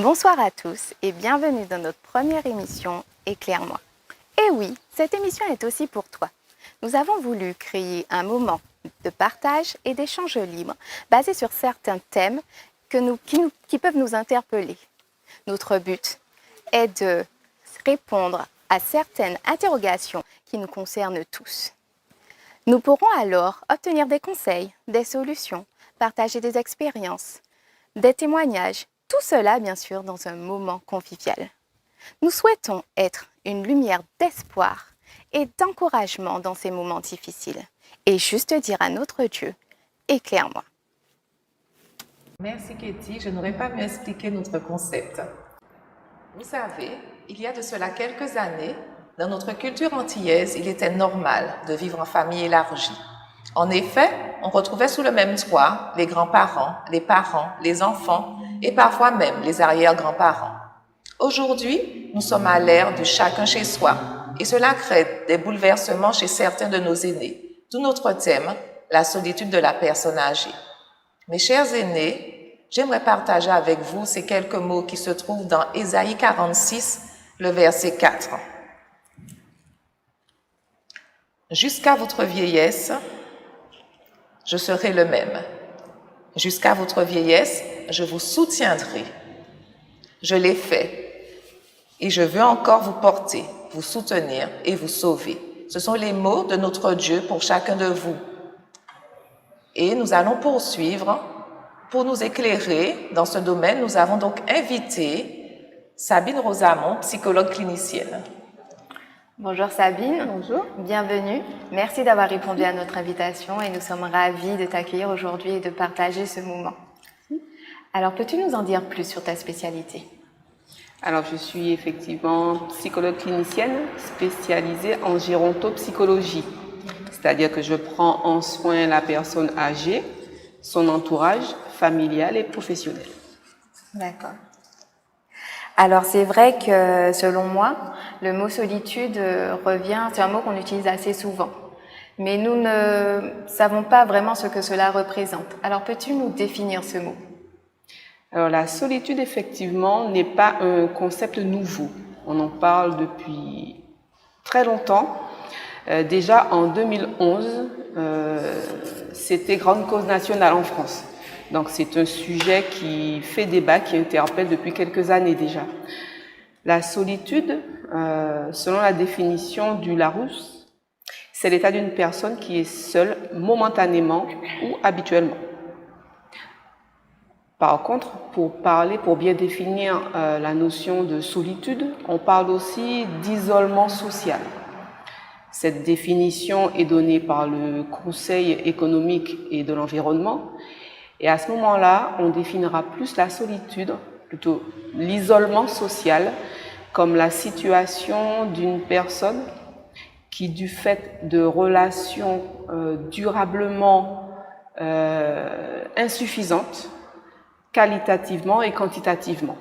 Bonsoir à tous et bienvenue dans notre première émission Éclaire-moi. Et oui, cette émission est aussi pour toi. Nous avons voulu créer un moment de partage et d'échange libre basé sur certains thèmes qui peuvent nous interpeller. Notre but est de répondre à certaines interrogations qui nous concernent tous. Nous pourrons alors obtenir des conseils, des solutions, partager des expériences, des témoignages, tout cela bien sûr dans un moment convivial. Nous souhaitons être une lumière d'espoir et d'encouragement dans ces moments difficiles et juste dire à notre Dieu, éclaire-moi. Merci Katie, je n'aurais pas mieux expliqué notre concept. Vous savez, il y a de cela quelques années, dans notre culture antillaise, il était normal de vivre en famille élargie. En effet, on retrouvait sous le même toit les grands-parents, les parents, les enfants et parfois même les arrière-grands-parents. Aujourd'hui, nous sommes à l'ère du chacun chez soi et cela crée des bouleversements chez certains de nos aînés. D'où notre thème, la solitude de la personne âgée. Mes chers aînés, j'aimerais partager avec vous ces quelques mots qui se trouvent dans Ésaïe 46, le verset 4. Jusqu'à votre vieillesse, je serai le même. Jusqu'à votre vieillesse, je vous soutiendrai. Je l'ai fait et je veux encore vous porter, vous soutenir et vous sauver. Ce sont les mots de notre Dieu pour chacun de vous. Et nous allons poursuivre. Pour nous éclairer dans ce domaine, nous avons donc invité Sabine Rosamond, psychologue clinicienne. Bonjour Sabine. Bonjour. Bienvenue. Merci d'avoir répondu à notre invitation et nous sommes ravis de t'accueillir aujourd'hui et de partager ce moment. Alors, peux-tu nous en dire plus sur ta spécialité? Alors, je suis effectivement psychologue clinicienne spécialisée en gérontopsychologie. C'est-à-dire que je prends en soin la personne âgée, son entourage familial et professionnel. D'accord. Alors c'est vrai que selon moi, le mot solitude revient, c'est un mot qu'on utilise assez souvent. Mais nous ne savons pas vraiment ce que cela représente. Alors peux-tu nous définir ce mot? Alors la solitude effectivement n'est pas un concept nouveau. On en parle depuis très longtemps. Déjà en 2011, c'était grande cause nationale en France. Donc c'est un sujet qui fait débat, qui interpelle depuis quelques années déjà. La solitude, selon la définition du Larousse, c'est l'état d'une personne qui est seule momentanément ou habituellement. Par contre, pour bien définir la notion de solitude, on parle aussi d'isolement social. Cette définition est donnée par le Conseil économique et de l'environnement. Et à ce moment-là, on définira plus la solitude, plutôt l'isolement social, comme la situation d'une personne qui, du fait de relations durablement insuffisantes, qualitativement et quantitativement.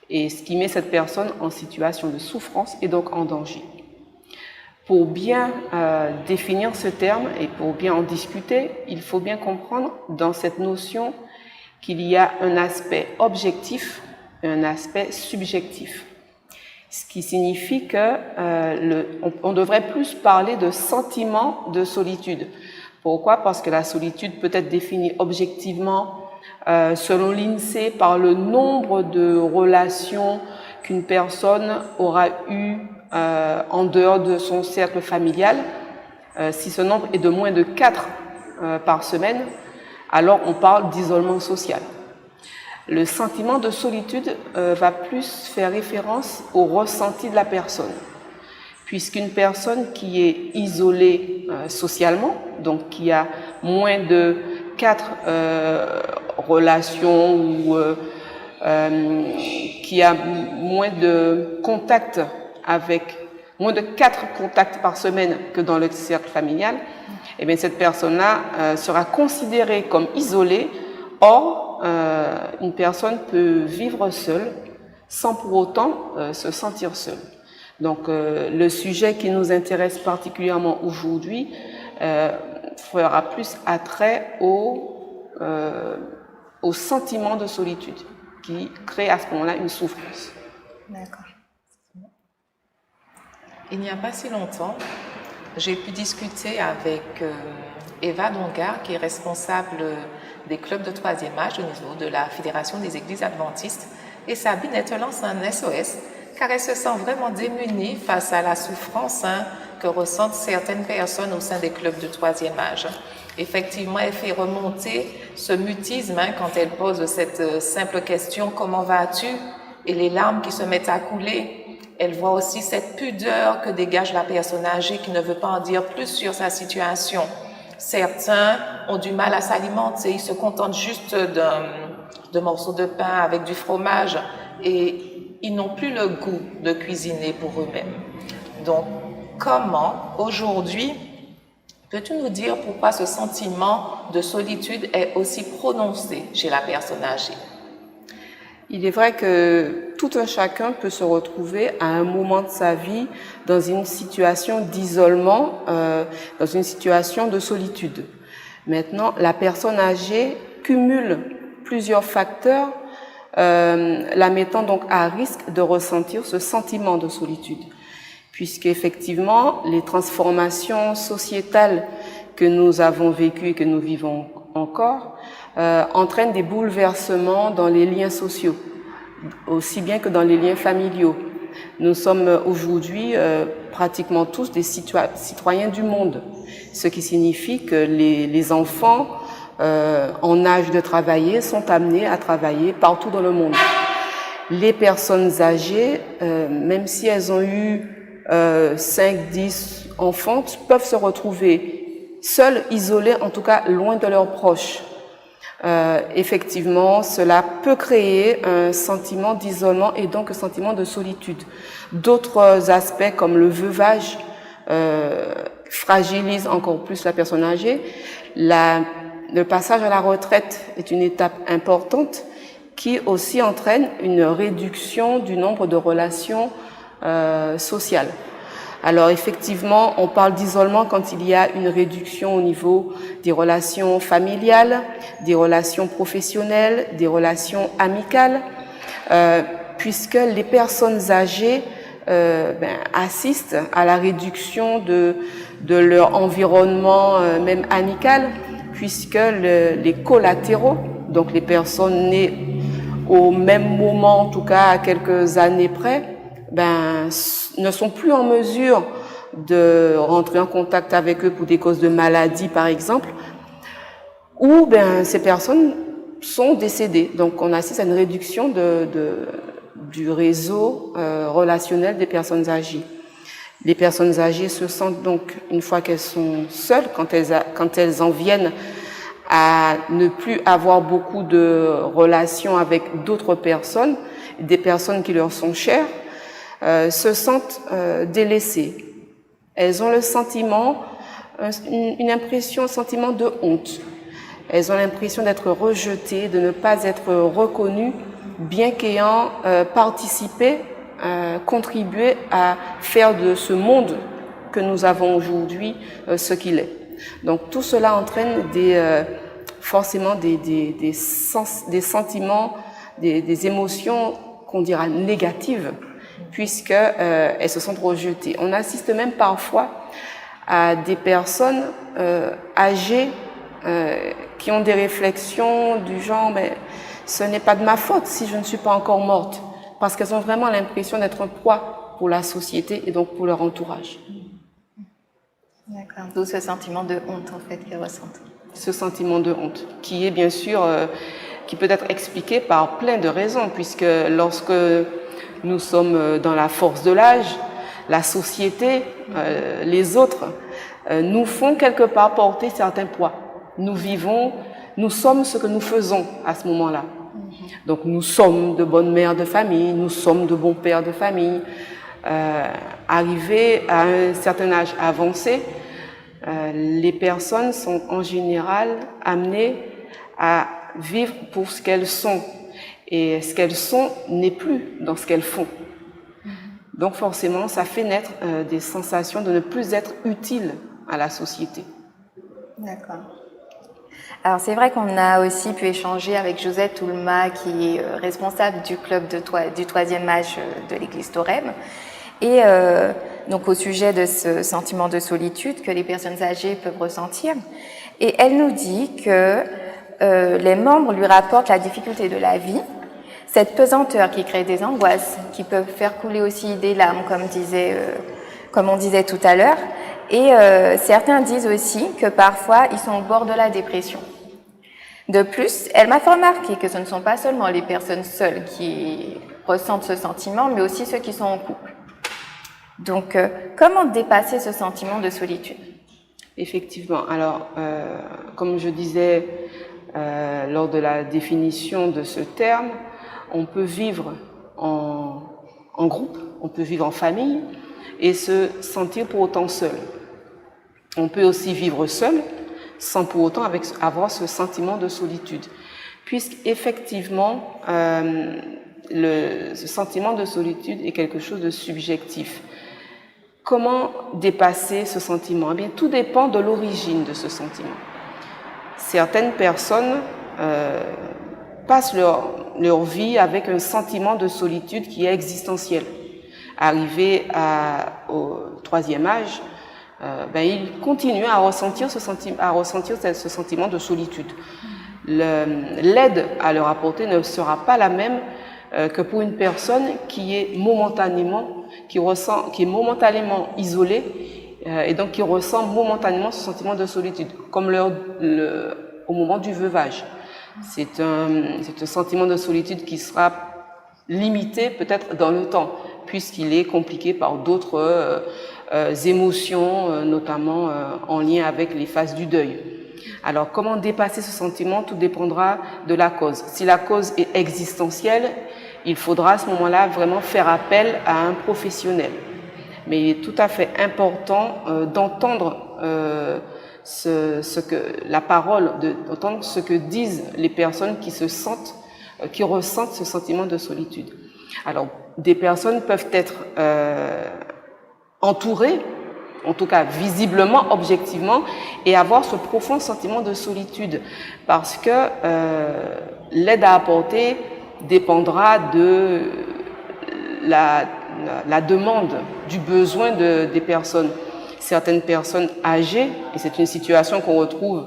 Et ce qui met cette personne en situation de souffrance et donc en danger. Pour bien définir ce terme et pour bien en discuter, il faut bien comprendre dans cette notion qu'il y a un aspect objectif et un aspect subjectif. Ce qui signifie que on devrait plus parler de sentiment de solitude. Pourquoi? Parce que la solitude peut être définie objectivement selon l'INSEE par le nombre de relations qu'une personne aura eues en dehors de son cercle familial. Si ce nombre est de moins de 4 par semaine, alors on parle d'isolement social. Le sentiment de solitude va plus faire référence au ressenti de la personne, puisqu'une personne qui est isolée socialement, donc qui a moins de 4 relations ou qui a moins de contacts avec moins de 4 contacts par semaine que dans le cercle familial, eh bien cette personne-là sera considérée comme isolée. Or, une personne peut vivre seule sans pour autant se sentir seule. Donc, le sujet qui nous intéresse particulièrement aujourd'hui fera plus attrait au sentiment de solitude. qui crée à ce moment-là une souffrance. D'accord. Il n'y a pas si longtemps, j'ai pu discuter avec Eva Dongar, qui est responsable des clubs de troisième âge au niveau de la Fédération des Églises adventistes. Et Sabine, elle te lance un SOS, car elle se sent vraiment démunie face à la souffrance que ressentent certaines personnes au sein des clubs de troisième âge. Effectivement, elle fait remonter ce mutisme quand elle pose cette simple question « Comment vas-tu ?» et les larmes qui se mettent à couler. Elle voit aussi cette pudeur que dégage la personne âgée qui ne veut pas en dire plus sur sa situation. Certains ont du mal à s'alimenter, ils se contentent juste d'un morceau de pain avec du fromage et ils n'ont plus le goût de cuisiner pour eux-mêmes. Donc, comment aujourd'hui peux-tu nous dire pourquoi ce sentiment de solitude est aussi prononcé chez la personne âgée? Il est vrai que tout un chacun peut se retrouver à un moment de sa vie dans une situation d'isolement, dans une situation de solitude. Maintenant, la personne âgée cumule plusieurs facteurs, la mettant donc à risque de ressentir ce sentiment de solitude. Puisqu'effectivement, les transformations sociétales que nous avons vécues et que nous vivons encore entraînent des bouleversements dans les liens sociaux, aussi bien que dans les liens familiaux. Nous sommes aujourd'hui pratiquement tous des citoyens du monde, ce qui signifie que les enfants en âge de travailler sont amenés à travailler partout dans le monde. Les personnes âgées, même si elles ont eu 5, 10 enfants, peuvent se retrouver seules, isolées, en tout cas loin de leurs proches. Effectivement, cela peut créer un sentiment d'isolement et donc un sentiment de solitude. D'autres aspects comme le veuvage fragilisent encore plus la personne âgée. Le passage à la retraite est une étape importante qui aussi entraîne une réduction du nombre de relations sociales. Alors effectivement, on parle d'isolement quand il y a une réduction au niveau des relations familiales, des relations professionnelles, des relations amicales, puisque les personnes âgées assistent à la réduction de leur environnement même amical, puisque les collatéraux, donc les personnes nées au même moment, en tout cas à quelques années près, ne sont plus en mesure de rentrer en contact avec eux pour des causes de maladie, par exemple, ou ces personnes sont décédées. Donc, on assiste à une réduction du réseau relationnel des personnes âgées. Les personnes âgées se sentent donc, une fois qu'elles sont seules, quand elles en viennent à ne plus avoir beaucoup de relations avec d'autres personnes, des personnes qui leur sont chères, se sentent délaissées. Elles ont le sentiment, une impression, un sentiment de honte. Elles ont l'impression d'être rejetées, de ne pas être reconnues, bien qu'ayant participé, contribué à faire de ce monde que nous avons aujourd'hui ce qu'il est. Donc tout cela entraîne forcément des sentiments, des émotions qu'on dira négatives, puisque elles se sentent rejetées. On assiste même parfois à des personnes âgées qui ont des réflexions du genre « mais ce n'est pas de ma faute si je ne suis pas encore morte », parce qu'elles ont vraiment l'impression d'être un poids pour la société et donc pour leur entourage. D'accord, d'où ce sentiment de honte en fait qu'elles ressentent. Ce sentiment de honte, qui est bien sûr, qui peut être expliqué par plein de raisons, puisque lorsque nous sommes dans la force de l'âge, la société, les autres, nous font quelque part porter certains poids. Nous sommes ce que nous faisons à ce moment-là. Donc nous sommes de bonnes mères de famille, nous sommes de bons pères de famille. Arrivés à un certain âge avancé, les personnes sont en général amenées à vivre pour ce qu'elles sont. Et ce qu'elles sont n'est plus dans ce qu'elles font. Donc forcément, ça fait naître des sensations de ne plus être utiles à la société. D'accord. Alors c'est vrai qu'on a aussi pu échanger avec Josette Toulma, qui est responsable du club du troisième âge de l'église Thorem, et donc au sujet de ce sentiment de solitude que les personnes âgées peuvent ressentir. Et elle nous dit que les membres lui rapportent la difficulté de la vie, cette pesanteur qui crée des angoisses, qui peuvent faire couler aussi des larmes, comme on disait tout à l'heure. Et certains disent aussi que parfois ils sont au bord de la dépression. De plus, elle m'a fait remarquer que ce ne sont pas seulement les personnes seules qui ressentent ce sentiment, mais aussi ceux qui sont en couple. Donc, comment dépasser ce sentiment de solitude? Effectivement. Alors, comme je disais lors de la définition de ce terme, on peut vivre en groupe, on peut vivre en famille et se sentir pour autant seul. On peut aussi vivre seul sans pour autant avoir ce sentiment de solitude, puisqu'effectivement, ce sentiment de solitude est quelque chose de subjectif. Comment dépasser ce sentiment? Eh bien, tout dépend de l'origine de ce sentiment. Certaines personnes passent leur vie avec un sentiment de solitude qui est existentiel. Arrivé au troisième âge, ils continuent à ressentir ce sentiment de solitude. L'aide à leur apporter ne sera pas la même que pour une personne qui est momentanément isolée et donc qui ressent momentanément ce sentiment de solitude, comme au moment du veuvage. C'est un sentiment de solitude qui sera limité peut-être dans le temps, puisqu'il est compliqué par d'autres émotions, notamment en lien avec les phases du deuil. Alors, comment dépasser ce sentiment? Tout dépendra de la cause. Si la cause est existentielle, il faudra à ce moment-là vraiment faire appel à un professionnel. Mais il est tout à fait important d'entendre d'entendre ce que disent les personnes qui ressentent ce sentiment de solitude. Alors, des personnes peuvent être entourées, en tout cas visiblement, objectivement, et avoir ce profond sentiment de solitude, parce que l'aide à apporter dépendra de la demande, du besoin des personnes. Certaines personnes âgées, et c'est une situation qu'on retrouve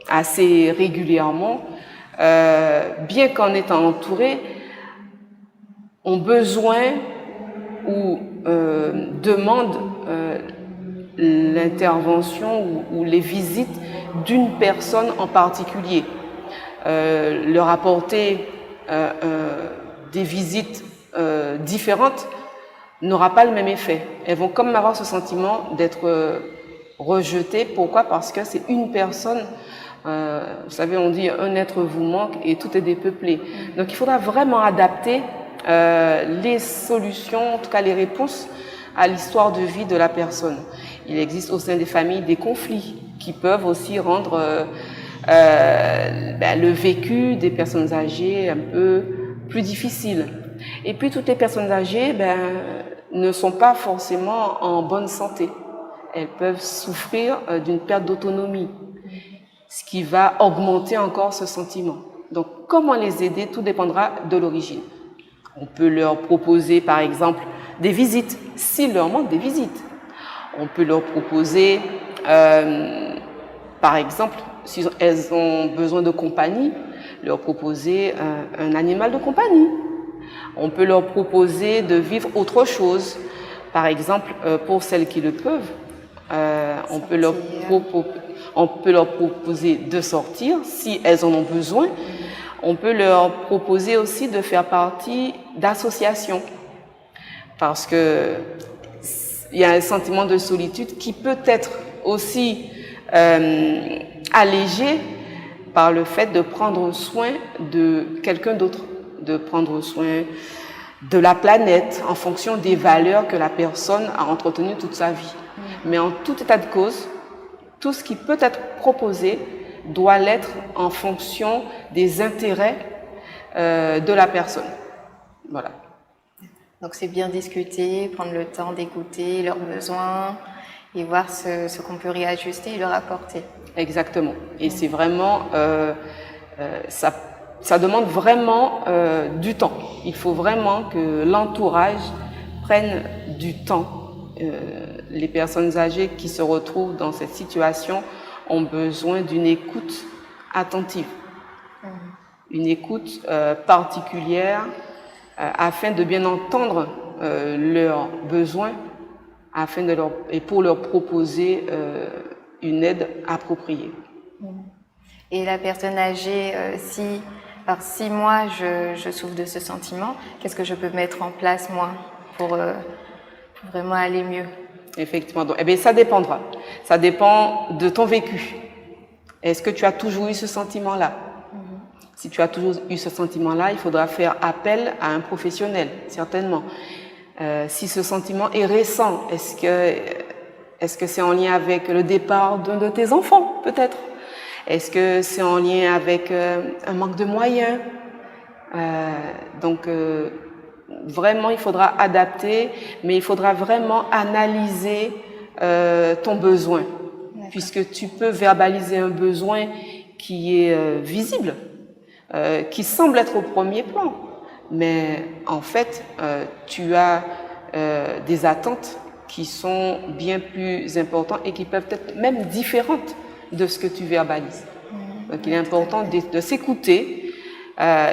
assez régulièrement, bien qu'en étant entourées, ont besoin ou demandent l'intervention ou les visites d'une personne en particulier. Leur apporter des visites différentes n'aura pas le même effet. Elles vont quand même avoir ce sentiment d'être rejetées. Pourquoi? Parce que c'est une personne, vous savez, on dit un être vous manque et tout est dépeuplé. Donc il faudra vraiment adapter les solutions, en tout cas les réponses à l'histoire de vie de la personne. Il existe au sein des familles des conflits qui peuvent aussi rendre le vécu des personnes âgées un peu plus difficile. Et puis toutes les personnes âgées ne sont pas forcément en bonne santé. Elles peuvent souffrir d'une perte d'autonomie, ce qui va augmenter encore ce sentiment. Donc comment les aider? Tout dépendra de l'origine. On peut leur proposer par exemple des visites, s'il leur manque des visites. On peut leur proposer, par exemple, si elles ont besoin de compagnie, leur proposer un animal de compagnie. On peut leur proposer de vivre autre chose. Par exemple, pour celles qui le peuvent, on peut leur proposer de sortir si elles en ont besoin. On peut leur proposer aussi de faire partie d'associations. Parce que il y a un sentiment de solitude qui peut être aussi allégé par le fait de prendre soin de quelqu'un d'autre, de prendre soin de la planète en fonction des valeurs que la personne a entretenues toute sa vie. Mais en tout état de cause, tout ce qui peut être proposé doit l'être en fonction des intérêts de la personne. Voilà. Donc c'est bien discuter, prendre le temps d'écouter leurs besoins et voir ce qu'on peut réajuster et leur apporter. Exactement. Et c'est vraiment, ça demande vraiment du temps. Il faut vraiment que l'entourage prenne du temps. Les personnes âgées qui se retrouvent dans cette situation ont besoin d'une écoute attentive, une écoute particulière afin de bien entendre leurs besoins et pour leur proposer une aide appropriée. Et la personne âgée, si moi je souffre de ce sentiment, qu'est-ce que je peux mettre en place moi pour vraiment aller mieux? Effectivement. Donc, ça dépendra. Ça dépend de ton vécu. Est-ce que tu as toujours eu ce sentiment-là? Si tu as toujours eu ce sentiment-là, il faudra faire appel à un professionnel, certainement. Si ce sentiment est récent, est-ce que c'est en lien avec le départ d'un de tes enfants, peut-être? Est-ce que c'est en lien avec un manque de moyens? Vraiment, il faudra adapter, mais il faudra vraiment analyser ton besoin, puisque tu peux verbaliser un besoin qui est visible, qui semble être au premier plan, mais en fait, tu as des attentes qui sont bien plus importantes et qui peuvent être même différentes de ce que tu verbalises. Donc, il est important de s'écouter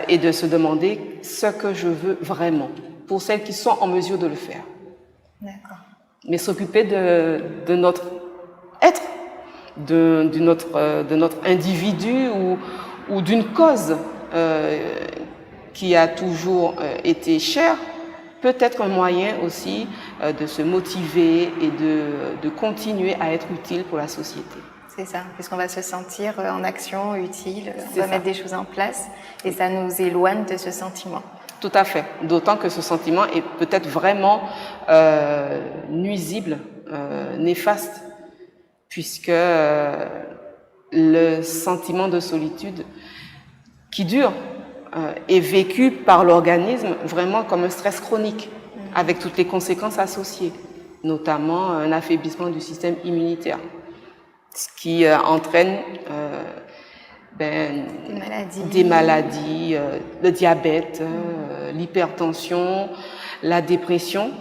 et de se demander ce que je veux vraiment, pour celles qui sont en mesure de le faire. D'accord. Mais s'occuper de notre être, de notre individu ou d'une cause qui a toujours été chère, peut être un moyen aussi de se motiver et de continuer à être utile pour la société. C'est ça, puisqu'on va se sentir en action, utile, on va mettre des choses en place et ça nous éloigne de ce sentiment. Tout à fait, d'autant que ce sentiment est peut-être vraiment nuisible, néfaste, puisque le sentiment de solitude qui dure est vécu par l'organisme vraiment comme un stress chronique, avec toutes les conséquences associées, notamment un affaiblissement du système immunitaire, ce qui entraîne des maladies, le diabète, l'hypertension, la dépression,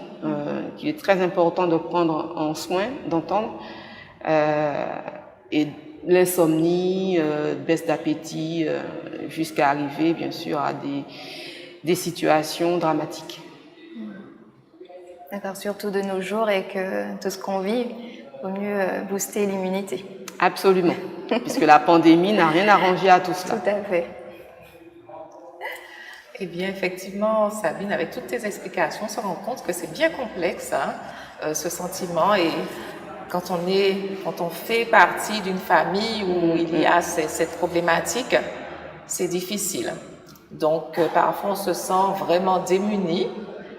qu'il est très important de prendre en soin, d'entendre, et l'insomnie, baisse d'appétit, jusqu'à arriver bien sûr à des situations dramatiques. D'accord, surtout de nos jours et que tout ce qu'on vit, il vaut mieux booster l'immunité. Absolument, puisque la pandémie n'a rien arrangé à tout cela. Tout à fait. Eh bien, effectivement, Sabine, avec toutes tes explications, on se rend compte que c'est bien complexe, ce sentiment. Et quand on fait partie d'une famille où il y a cette problématique, c'est difficile. Donc, parfois, on se sent vraiment démuni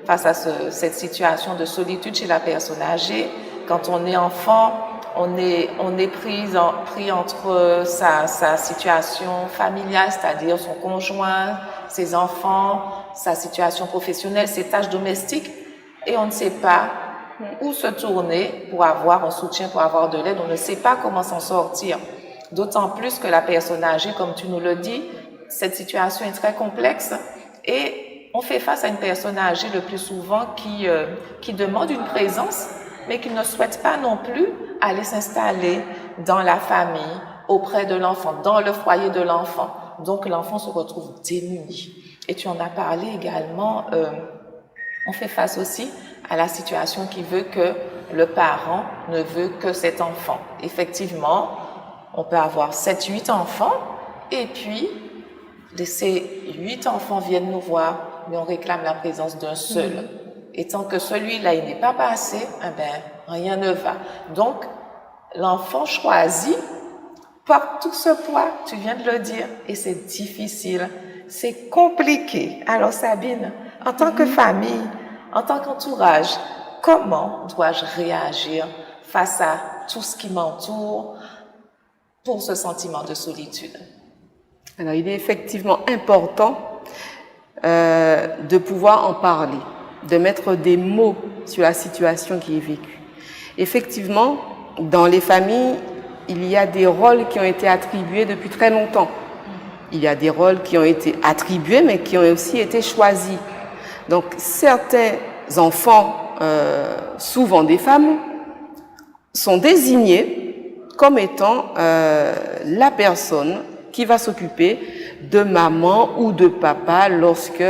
face à cette situation de solitude chez la personne âgée. Quand on est enfant, on est pris entre sa situation familiale, c'est-à-dire son conjoint, ses enfants, sa situation professionnelle, ses tâches domestiques, et on ne sait pas où se tourner pour avoir un soutien, pour avoir de l'aide. On ne sait pas comment s'en sortir. D'autant plus que la personne âgée, comme tu nous le dis, cette situation est très complexe et on fait face à une personne âgée le plus souvent qui demande une présence, mais qui ne souhaite pas non plus aller s'installer dans la famille, auprès de l'enfant, dans le foyer de l'enfant. Donc l'enfant se retrouve démuni. Et tu en as parlé également, on fait face aussi à la situation qui veut que le parent ne veut que cet enfant. Effectivement, on peut avoir 7-8 enfants et puis ces 8 enfants viennent nous voir, mais on réclame la présence d'un seul. Et tant que celui-là, il n'est pas passé, rien ne va. Donc, l'enfant choisi porte tout ce poids, tu viens de le dire, et c'est difficile, c'est compliqué. Alors Sabine, en tant que famille, en tant qu'entourage, comment dois-je réagir face à tout ce qui m'entoure pour ce sentiment de solitude? Alors, il est effectivement important de pouvoir en parler, de mettre des mots sur la situation qui est vécue. Effectivement, dans les familles, il y a des rôles qui ont été attribués depuis très longtemps. Il y a des rôles qui ont été attribués, mais qui ont aussi été choisis. Donc, certains enfants, souvent des femmes, sont désignés comme étant la personne qui va s'occuper de maman ou de papa lorsque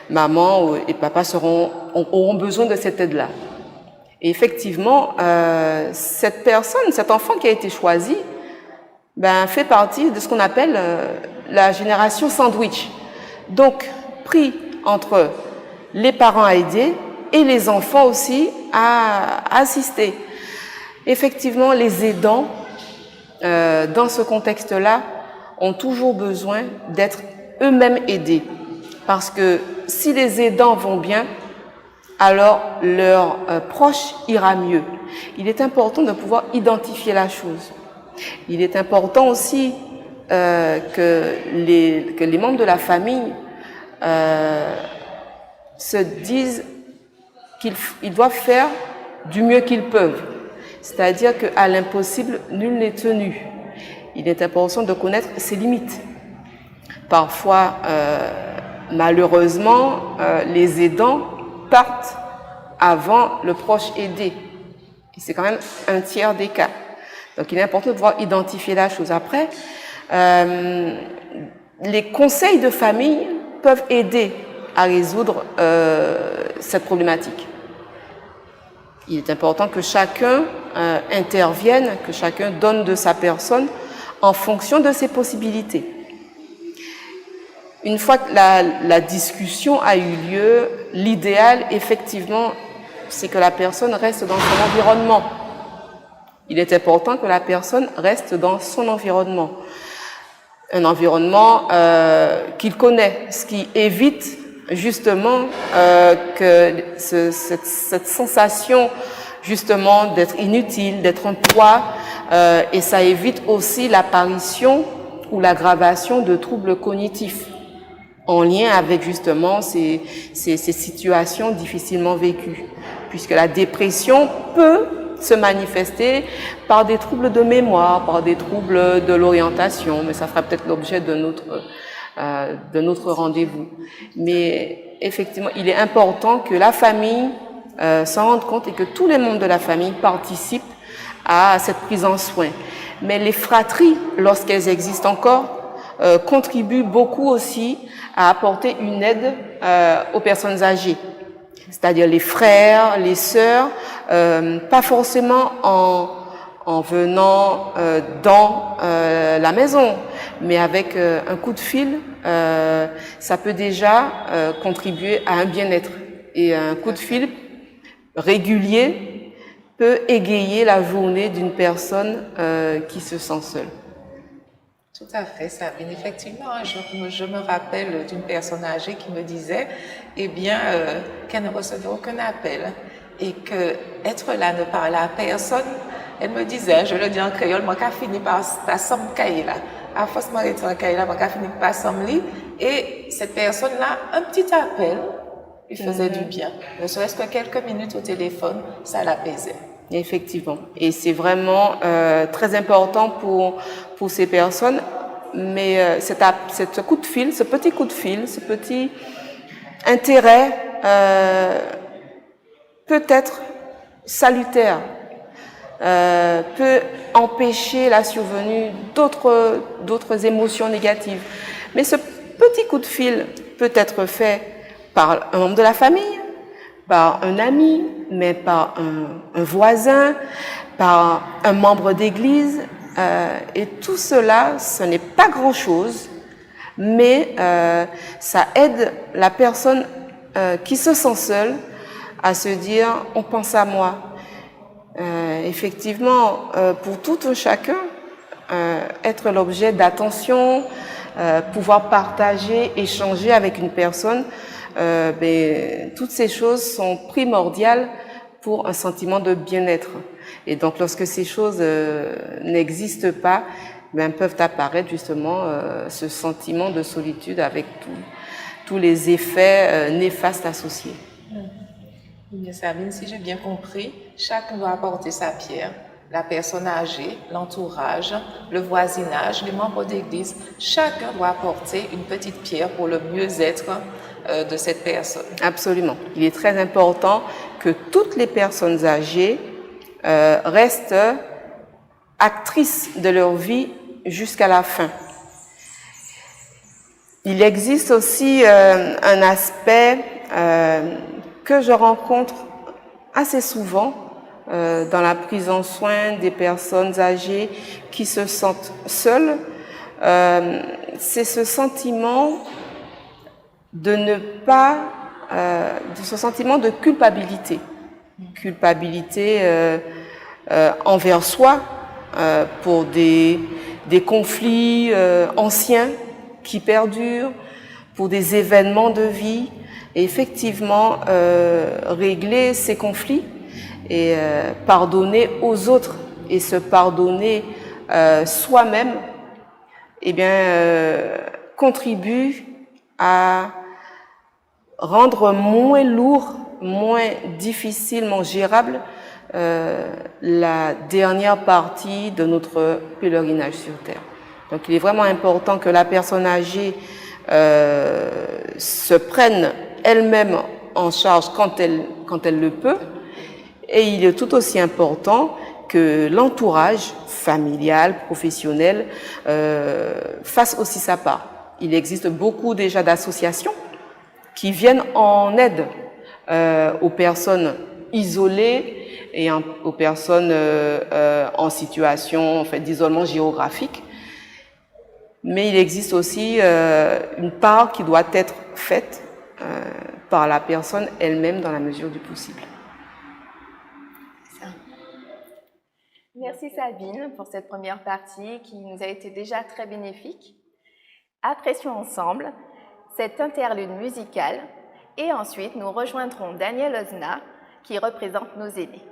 maman et papa auront besoin de cette aide-là. Et effectivement, cette personne, cet enfant qui a été choisi, fait partie de ce qu'on appelle la génération sandwich. Donc, pris entre les parents à aider et les enfants aussi à assister. Effectivement, les aidants, dans ce contexte-là, ont toujours besoin d'être eux-mêmes aidés. Parce que si les aidants vont bien, alors leur proche ira mieux. Il est important de pouvoir identifier la chose. Il est important aussi que les membres de la famille se disent qu'ils doivent faire du mieux qu'ils peuvent. C'est-à-dire qu'à l'impossible, nul n'est tenu. Il est important de connaître ses limites. Parfois, malheureusement, les aidants partent avant le proche aidé. Et c'est quand même un tiers des cas. Donc, il est important de pouvoir identifier la chose. Après, les conseils de famille peuvent aider à résoudre cette problématique. Il est important que chacun intervienne, que chacun donne de sa personne en fonction de ses possibilités. Une fois que la discussion a eu lieu, l'idéal, effectivement, c'est que la personne reste dans son environnement. Il est important que la personne reste dans son environnement. Un environnement qu'il connaît, ce qui évite justement que cette sensation justement d'être inutile, d'être un poids, et ça évite aussi l'apparition ou l'aggravation de troubles cognitifs en lien avec justement ces situations difficilement vécues, puisque la dépression peut se manifester par des troubles de mémoire, par des troubles de l'orientation, mais ça fera peut-être l'objet de notre rendez-vous. Mais effectivement, il est important que la famille s'en rende compte et que tous les membres de la famille participent à cette prise en soin. Mais les fratries, lorsqu'elles existent encore, contribuent beaucoup aussi à apporter une aide aux personnes âgées. C'est-à-dire les frères, les sœurs, pas forcément en venant dans la maison, mais avec un coup de fil, ça peut déjà contribuer à un bien-être. Et un coup de fil régulier peut égayer la journée d'une personne qui se sent seule. Tout à fait, Sabine. Effectivement, je me rappelle d'une personne âgée qui me disait qu'elle ne recevait aucun appel et que être là, ne parler à personne, elle me disait, je le dis en créole, moi, j'ai fini par s'assembler là. À force de m'arrêter en créole, moi, j'ai fini par s'assembler. Et cette personne-là, un petit appel, lui faisait du bien. Ne serait-ce que quelques minutes au téléphone, ça l'apaisait. Effectivement. Et c'est vraiment très important pour ces personnes. Mais ce coup de fil, ce petit coup de fil, ce petit intérêt peut être salutaire, peut empêcher la survenue d'autres émotions négatives. Mais ce petit coup de fil peut être fait par un membre de la famille, par un ami, mais par un voisin, par un membre d'église. Et tout cela, ce n'est pas grand-chose, mais ça aide la personne qui se sent seule à se dire « on pense à moi ». Effectivement, pour tout un chacun, être l'objet d'attention, pouvoir partager, échanger avec une personne, toutes ces choses sont primordiales pour un sentiment de bien-être. Et donc, lorsque ces choses n'existent pas, peuvent apparaître justement ce sentiment de solitude avec tous les effets néfastes associés. Bien, Sabine, si j'ai bien compris, chacun doit apporter sa pierre la personne âgée, l'entourage, le voisinage, les membres d'église, chacun doit apporter une petite pierre pour le mieux-être de cette personne. Absolument. Il est très important que toutes les personnes âgées restent actrices de leur vie jusqu'à la fin. Il existe aussi un aspect que je rencontre assez souvent dans la prise en soin des personnes âgées qui se sentent seules. C'est ce sentiment de ne pas, de ce sentiment de culpabilité. Culpabilité envers soi pour des conflits anciens qui perdurent, pour des événements de vie. Et effectivement, régler ces conflits et pardonner aux autres et se pardonner soi-même, eh bien, contribue à rendre moins lourd, moins difficilement gérable la dernière partie de notre pèlerinage sur Terre. Donc il est vraiment important que la personne âgée se prenne elle-même en charge quand elle le peut. Et il est tout aussi important que l'entourage familial, professionnel, fasse aussi sa part. Il existe beaucoup déjà d'associations qui viennent en aide aux personnes isolées et aux personnes en situation d'isolement géographique. Mais il existe aussi une part qui doit être faite par la personne elle-même dans la mesure du possible. Merci Sabine pour cette première partie qui nous a été déjà très bénéfique. Apprécions ensemble cette interlude musicale et ensuite nous rejoindrons Daniel Ozna qui représente nos aînés.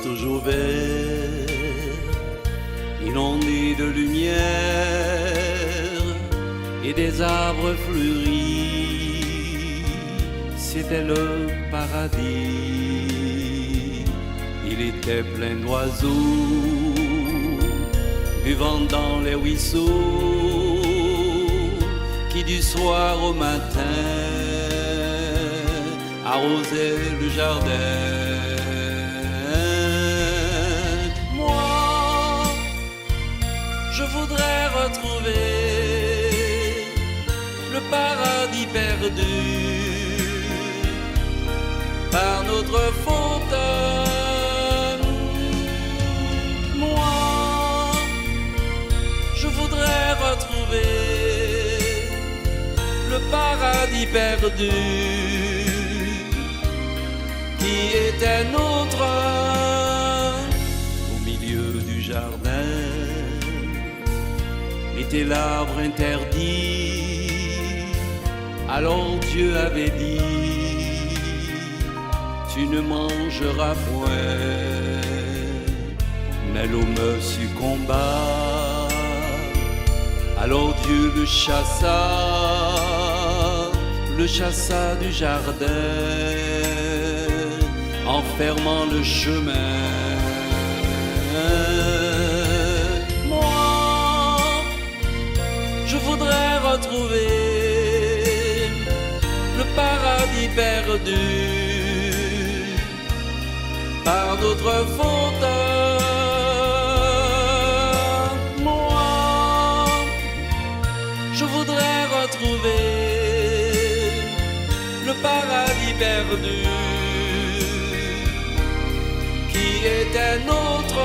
Toujours vert, inondé de lumière et des arbres fleuris, c'était le paradis. Il était plein d'oiseaux, buvant dans les ruisseaux, qui du soir au matin arrosaient le jardin. Je voudrais retrouver le paradis perdu par notre faute. Moi, je voudrais retrouver le paradis perdu qui était nôtre au milieu du jardin. Était l'arbre interdit, alors Dieu avait dit, tu ne mangeras point, mais l'homme succomba, alors Dieu le chassa du jardin, en fermant le chemin. Je voudrais retrouver le paradis perdu par notre faute. Moi, je voudrais retrouver le paradis perdu qui était nôtre.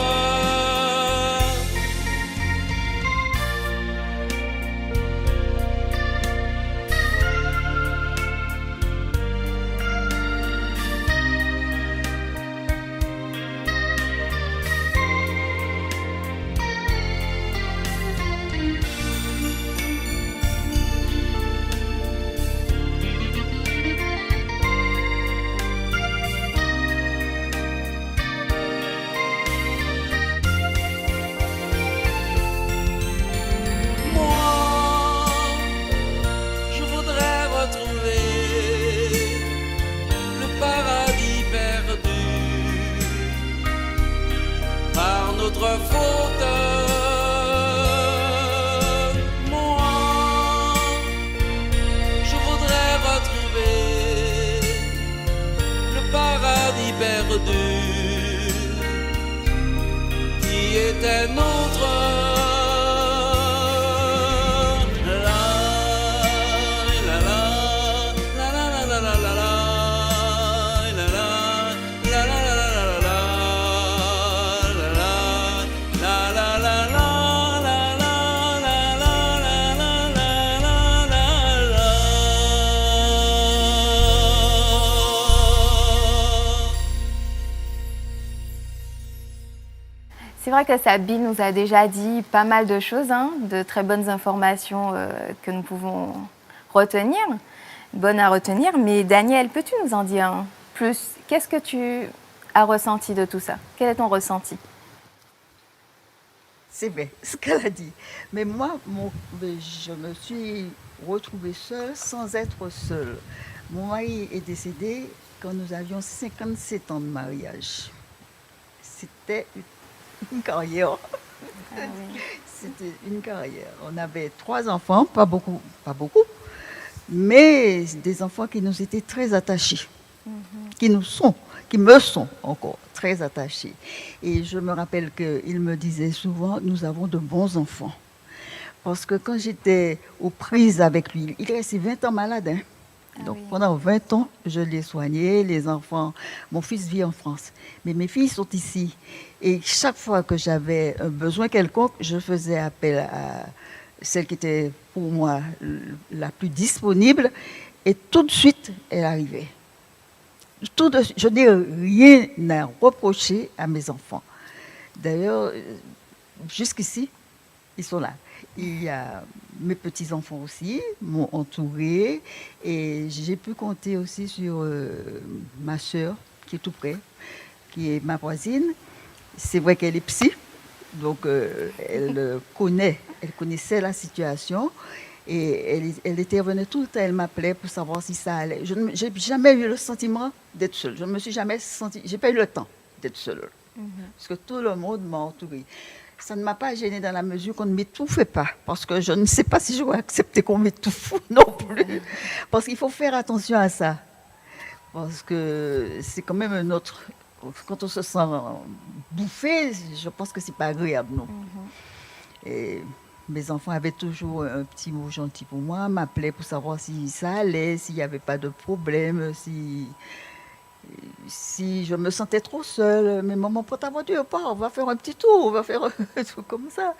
perdu, qui était notre. C'est vrai que Sabine nous a déjà dit pas mal de choses, hein, de très bonnes informations que nous pouvons retenir, bonnes à retenir. Mais Daniel, peux-tu nous en dire plus? Qu'est-ce que tu as ressenti de tout ça? Quel est ton ressenti? C'est vrai ce qu'elle a dit. Mais moi, je me suis retrouvée seule sans être seule. Mon mari est décédé quand nous avions 57 ans de mariage. C'était une carrière. Ah oui. C'était une carrière. On avait 3 enfants, pas beaucoup, mais des enfants qui nous étaient très attachés, qui me sont encore très attachés. Et je me rappelle qu'il me disait souvent, nous avons de bons enfants. Parce que quand j'étais aux prises avec lui, il est resté 20 ans malade. Hein. Donc oui. pendant 20 ans, je l'ai soigné, les enfants. Mon fils vit en France, mais mes filles sont ici. Et chaque fois que j'avais un besoin quelconque, je faisais appel à celle qui était pour moi la plus disponible. Et tout de suite, elle arrivait. Je n'ai rien à reprocher à mes enfants. D'ailleurs, jusqu'ici, ils sont là. Il y a mes petits-enfants aussi, m'ont entouré. Et j'ai pu compter aussi sur ma sœur, qui est tout près, qui est ma voisine. C'est vrai qu'elle est psy, donc elle connaissait la situation. Et elle intervenait tout le temps, elle m'appelait pour savoir si ça allait. Je n'ai jamais eu le sentiment d'être seule. Je ne me suis jamais sentie, j'ai pas eu le temps d'être seule. Parce que tout le monde m'a entourée. Ça ne m'a pas gênée dans la mesure qu'on ne m'étouffait pas. Parce que je ne sais pas si j'aurais accepté qu'on m'étouffe non plus. Parce qu'il faut faire attention à ça. Parce que c'est quand même un autre... Quand on se sent bouffé, je pense que c'est pas agréable, non. Et mes enfants avaient toujours un petit mot gentil pour moi, m'appelaient pour savoir si ça allait, s'il n'y avait pas de problème, si je me sentais trop seule. Mais maman, prends ta voiture, on va faire un petit tour, on va faire un truc comme ça.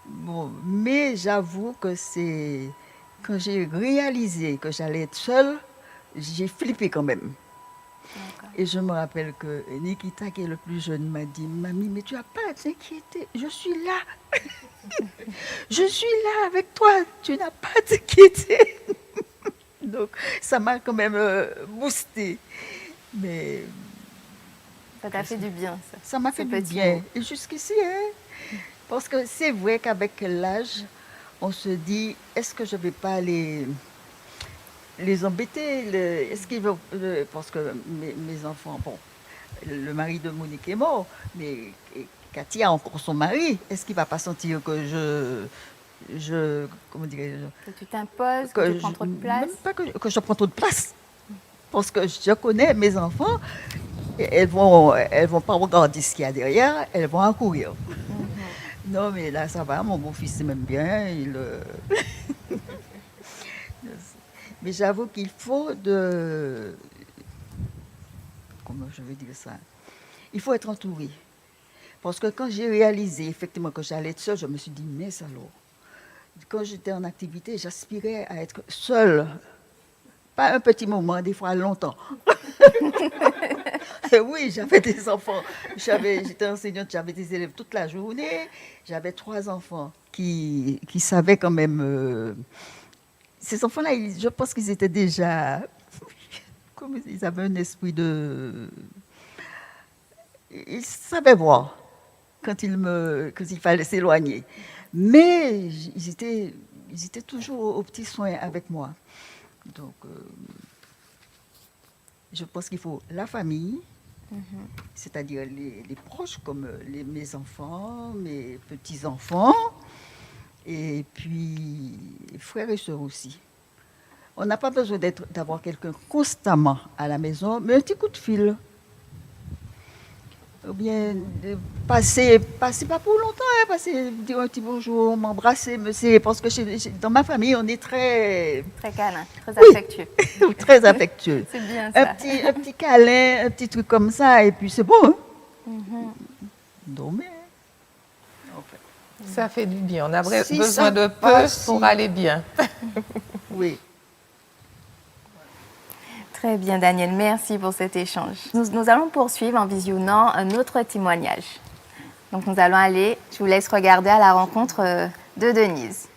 Bon, mais j'avoue que c'est... Quand j'ai réalisé que j'allais être seule, j'ai flippé quand même. Et je me rappelle que Nikita, qui est le plus jeune, m'a dit, mamie, mais tu n'as pas à t'inquiéter, je suis là. Je suis là avec toi, tu n'as pas à t'inquiéter. Donc, ça m'a quand même boosté. Mais Ça t'a fait du bien, ça. ça m'a fait Ce du petit bien. mot. Et jusqu'ici, hein, parce que c'est vrai qu'avec l'âge, on se dit, est-ce que je ne vais pas les embêter, est-ce qu'ils vont, parce que mes enfants, bon, le mari de Monique est mort, mais Cathy a encore son mari. Est-ce qu'il ne va pas sentir que comment dirais-je, Que tu t'imposes, que tu prends trop de place. même pas que je prends trop de place, parce que je connais mes enfants, et elles vont pas regarder ce qu'il y a derrière, elles vont accourir. Non, mais là, ça va, mon beau-fils m'aime bien, Mais j'avoue qu'il faut comment je vais dire ça? Il faut être entouré. Parce que quand j'ai réalisé effectivement que j'allais être seule, je me suis dit, mais alors, quand j'étais en activité, j'aspirais à être seule. Pas un petit moment, des fois longtemps. Oui, j'avais des enfants. J'étais enseignante, j'avais des élèves toute la journée. J'avais 3 enfants qui savaient quand même... Ces enfants-là, je pense qu'ils étaient déjà... Comme ils avaient un esprit de... Ils savaient voir quand il fallait s'éloigner. Mais ils étaient toujours aux petits soins avec moi. Donc, je pense qu'il faut la famille, c'est-à-dire les proches comme mes enfants, mes petits-enfants, et puis frères et sœurs aussi. On n'a pas besoin d'avoir quelqu'un constamment à la maison, mais un petit coup de fil. ou bien passer pas pour longtemps, hein, passer, dire un petit bonjour, m'embrasser, me serrer, parce que dans ma famille, on est très, Très câlin, très affectueux. très affectueux. C'est bien Un ça. petit câlin, un petit truc comme ça, et puis c'est bon. Hein? Dormir. En fait. Ça fait du bien. On a Si besoin ça de peu passe, pour si. aller bien. Oui. Très bien, Daniel, merci pour cet échange. Nous allons poursuivre en visionnant un autre témoignage. Donc nous allons aller, je vous laisse regarder à la rencontre de Denise.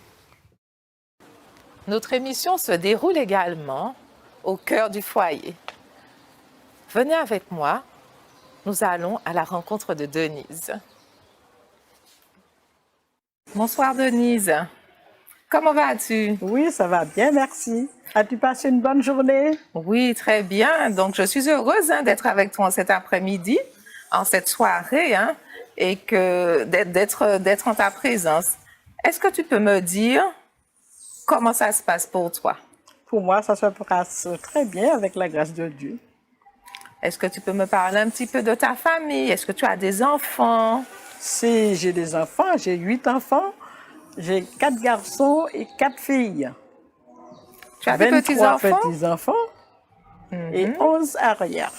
Notre émission se déroule également au cœur du foyer. Venez avec moi, nous allons à la rencontre de Denise. Bonsoir Denise, comment vas-tu? Oui, ça va bien, merci. As-tu passé une bonne journée? Oui, très bien. Donc je suis heureuse d'être avec toi cet après-midi, en cette soirée, et d'être en ta présence. Est-ce que tu peux me dire comment ça se passe pour toi? Pour moi, ça se passe très bien avec la grâce de Dieu. Est-ce que tu peux me parler un petit peu de ta famille? Est-ce que tu as des enfants? Si j'ai des enfants, j'ai 8 enfants, j'ai 4 garçons et 4 filles. Tu as des 23 petits-enfants? petits-enfants et 11 arrières.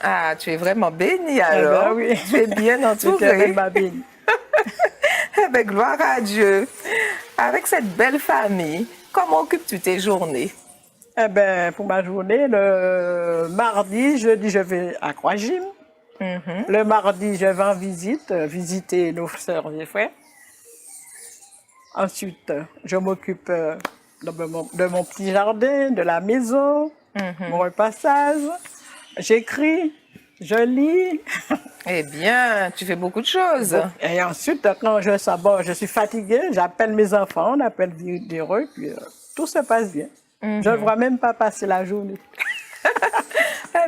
Ah, tu es vraiment bénie Eh alors. ben oui. Tu es bien L'Éternel entourée. m'a béni. Eh bien, gloire à Dieu. Avec cette belle famille, comment occupes-tu tes journées? Eh ben, pour ma journée, le mardi, jeudi, je vais à Croix-Gym. Le mardi, je vais en visite, visiter nos sœurs et frères. Ensuite, je m'occupe de mon petit jardin, de la maison, mon repassage. J'écris, je lis. Eh bien, tu fais beaucoup de choses. Et ensuite, quand je sens bon, je suis fatiguée, j'appelle mes enfants, on appelle des reux, puis tout se passe bien. Je ne vois même pas passer la journée.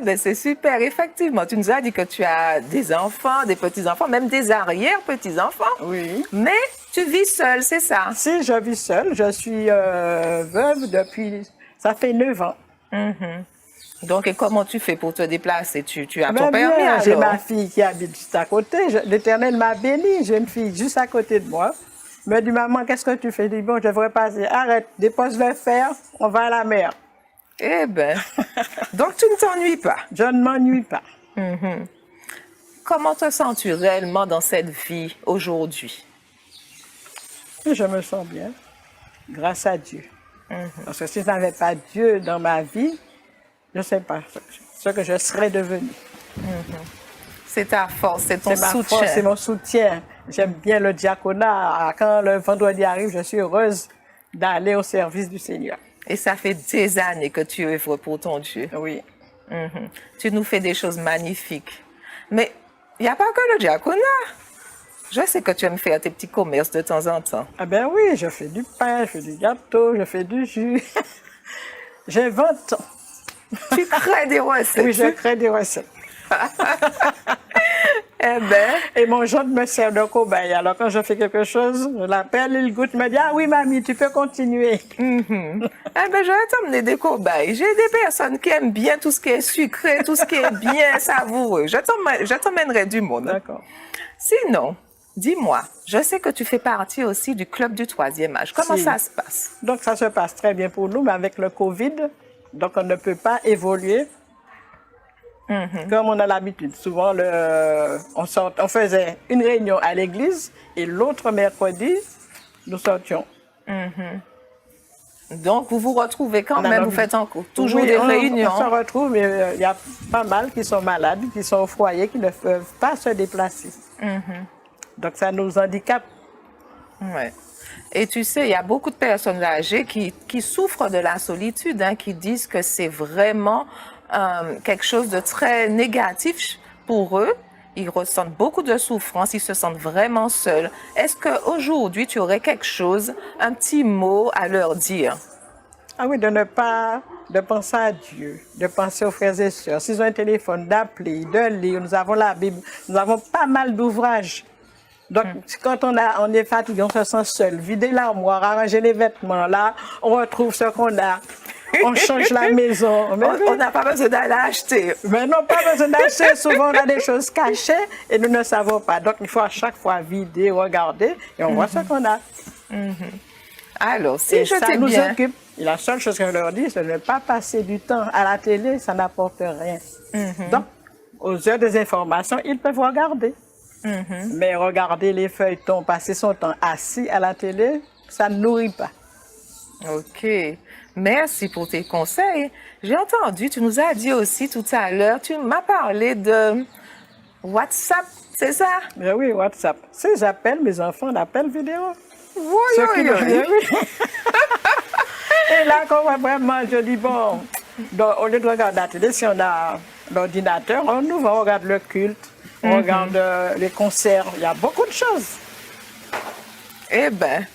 Eh bien, c'est super, effectivement. Tu nous as dit que tu as des enfants, des petits-enfants, même des arrière-petits-enfants. Oui. Mais tu vis seule, c'est ça? Si je vis seule, je suis veuve depuis, ça fait 9 ans. Donc, et comment tu fais pour te déplacer? Tu as Ben ton permis bien, j'ai alors? ma fille qui habite juste à côté. L'Éternel m'a béni. J'ai une fille juste à côté de moi. Me dit, maman, qu'est-ce que tu fais? Je dis, bon, je devrais passer. Arrête, dépose le fer, on va à la mer. Eh bien, donc tu ne t'ennuies pas. Je ne m'ennuie pas. Comment te sens-tu réellement dans cette vie aujourd'hui? Et je me sens bien, grâce à Dieu. Parce que si je n'avais pas Dieu dans ma vie, je ne sais pas ce que je serais devenue. C'est ta force, c'est ton C'est ma soutien. force, c'est mon soutien. J'aime bien le diaconat. Quand le vendredi arrive, je suis heureuse d'aller au service du Seigneur. Et ça fait des années que tu œuvres pour ton Dieu. Oui. Tu nous fais des choses magnifiques. Mais il n'y a pas que le diaconat. Je sais que tu aimes faire tes petits commerces de temps en temps. Ah ben oui, je fais du pain, je fais du gâteau, je fais du jus. J'invente. Tu crées des recettes. Oui, je crée des recettes. Eh bien, Et mon jeune me sert de cobaye. Alors quand je fais quelque chose, je l'appelle, il goûte, il me dit, ah oui, mamie, tu peux continuer. eh ben, je vais t'emmener des cobayes. J'ai des personnes qui aiment bien tout ce qui est sucré, tout ce qui est bien savoureux. Je t'emmènerai du monde. D'accord. Sinon, dis-moi, je sais que tu fais partie aussi du club du 3e âge. Comment Si. ça se passe? Donc ça se passe très bien pour nous, mais avec le Covid, donc on ne peut pas évoluer. Comme on a l'habitude, souvent on faisait une réunion à l'église et l'autre mercredi, nous sortions. Donc, vous vous retrouvez quand On a même, vous l'habitude. faites encore toujours Oui, des on réunions. se retrouve, mais il y a pas mal qui sont malades, qui sont au foyer, qui ne peuvent pas se déplacer. Donc ça nous handicape. Ouais. Et tu sais, il y a beaucoup de personnes âgées qui souffrent de la solitude, qui disent que c'est vraiment quelque chose de très négatif pour eux. Ils ressentent beaucoup de souffrance, ils se sentent vraiment seuls. Est-ce qu'aujourd'hui, tu aurais quelque chose, un petit mot à leur dire? Ah oui, de penser à Dieu, de penser aux frères et sœurs. S'ils ont un téléphone, d'appeler, de lire. Nous avons la Bible, nous avons pas mal d'ouvrages. Donc, quand on est fatigué, on se sent seul. Vider l'armoire, arranger les vêtements, là, on retrouve ce qu'on a. On change la maison. Mais On n'a pas besoin d'aller acheter. Mais non, pas besoin d'acheter. Souvent, on a des choses cachées et nous ne savons pas. Donc, il faut à chaque fois vider, regarder et on voit ce qu'on a. Alors, si Et je ça t'ai nous bien... occupe. Et la seule chose que je leur dis, c'est de ne pas passer du temps à la télé, ça n'apporte rien. Donc, aux heures des informations, ils peuvent regarder. Mais regarder les feuilletons, passer son temps assis à la télé, ça ne nourrit pas. OK. Merci pour tes conseils. J'ai entendu, tu nous as dit aussi tout à l'heure, tu m'as parlé de WhatsApp, c'est ça? Mais oui, WhatsApp. Ces appels, mes enfants, d'appels vidéo. Oui, Ce oui, qui- oui. oui. Et là, quand vraiment, je dis, bon, donc, au lieu de regarder la télé, si on a l'ordinateur, on regarde le culte, on regarde les concerts, il y a beaucoup de choses. Eh bien,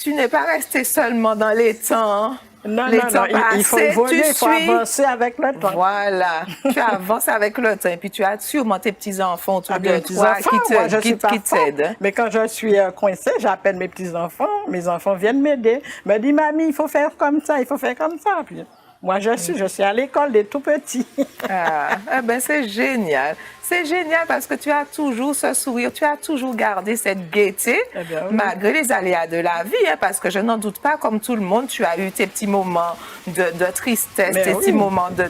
tu n'es pas resté seulement dans les temps. Non, les non, temps non, il faut passés, évoluer, tu il faut suis. avancer avec le temps. Voilà, tu avances avec le temps et puis tu as sûrement tes petits-enfants autour Ah, de mes toi petits-enfants, moi, je suis pas qui t'aident. forte. Mais quand je suis coincée, j'appelle mes petits-enfants. Mes enfants viennent m'aider. Me disent, mamie, il faut faire comme ça, il faut faire comme ça. Puis, moi, je suis à l'école des tout petits. Ah, eh ben c'est génial. C'est génial parce que tu as toujours ce sourire, tu as toujours gardé cette gaieté, Eh bien, oui. malgré les aléas de la vie, hein, parce que je n'en doute pas, comme tout le monde, tu as eu tes petits moments de tristesse, Mais tes oui. petits moments de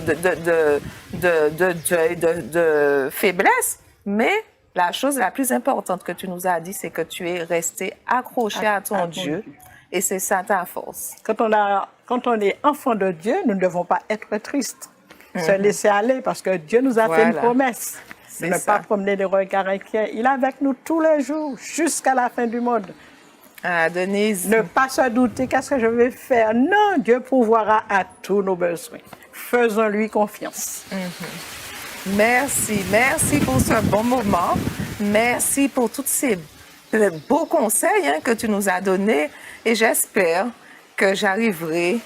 deuil, de faiblesse. Mais la chose la plus importante que tu nous as dit, c'est que tu es resté accroché à ton Dieu. Et c'est ça ta force. Quand on est enfant de Dieu, nous ne devons pas être tristes. Se laisser aller parce que Dieu nous a fait une Voilà. promesse. C'est De ne ça. pas promener des regards inquiets. Il est avec nous tous les jours, jusqu'à la fin du monde. Ah, Denise. Ne pas se douter, qu'est-ce que je vais faire? Non, Dieu pourvoira à tous nos besoins. Faisons-lui confiance. Merci, merci pour ce bon moment. Merci pour tous ces beaux conseils que tu nous as donnés. Et j'espère que j'arriverai,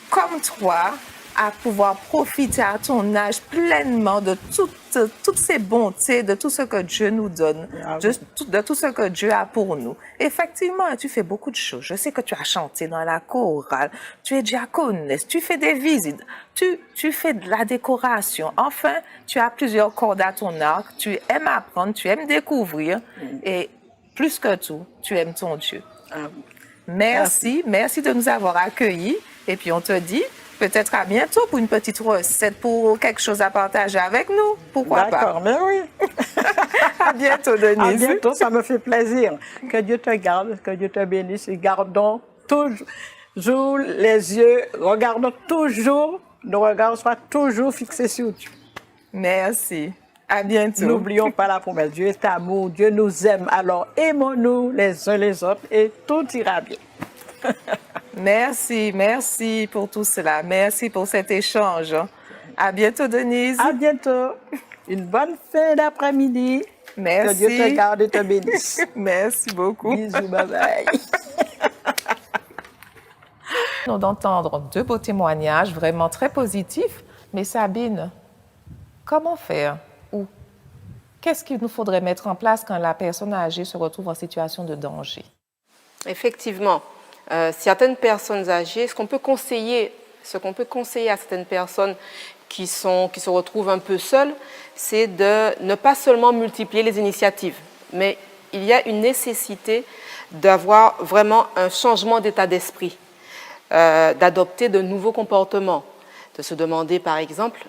comme toi, à pouvoir profiter à ton âge pleinement de toutes ces bontés, de tout ce que Dieu nous donne, de tout ce que Dieu a pour nous. Effectivement, tu fais beaucoup de choses. Je sais que tu as chanté dans la chorale, tu es diaconesse, tu fais des visites, tu fais de la décoration. Enfin, tu as plusieurs cordes à ton arc, tu aimes apprendre, tu aimes découvrir et plus que tout, tu aimes ton Dieu. Merci, merci de nous avoir accueillis et puis on te dit peut-être à bientôt pour une petite recette, pour quelque chose à partager avec nous. Pourquoi pas? D'accord, mais oui. À bientôt, Denise. À bientôt, ça me fait plaisir. Que Dieu te garde, que Dieu te bénisse et gardons toujours les yeux, regardons toujours, nos regards soient toujours fixés sur Dieu. Merci. À bientôt. N'oublions pas la promesse. Dieu est amour, Dieu nous aime, alors aimons-nous les uns les autres et tout ira bien. Merci, merci pour tout cela. Merci pour cet échange. À bientôt, Denise. À bientôt. Une bonne fin d'après-midi. Merci. Que Dieu te garde et te bénisse. Merci beaucoup. Bisous, bye bye. Nous d'entendre deux beaux témoignages vraiment très positifs. Mais Sabine, comment faire ou qu'est-ce qu'il nous faudrait mettre en place quand la personne âgée se retrouve en situation de danger? Effectivement, certaines personnes âgées, ce qu'on peut conseiller à certaines personnes qui se retrouvent un peu seules, c'est de ne pas seulement multiplier les initiatives, mais il y a une nécessité d'avoir vraiment un changement d'état d'esprit, d'adopter de nouveaux comportements, de se demander par exemple,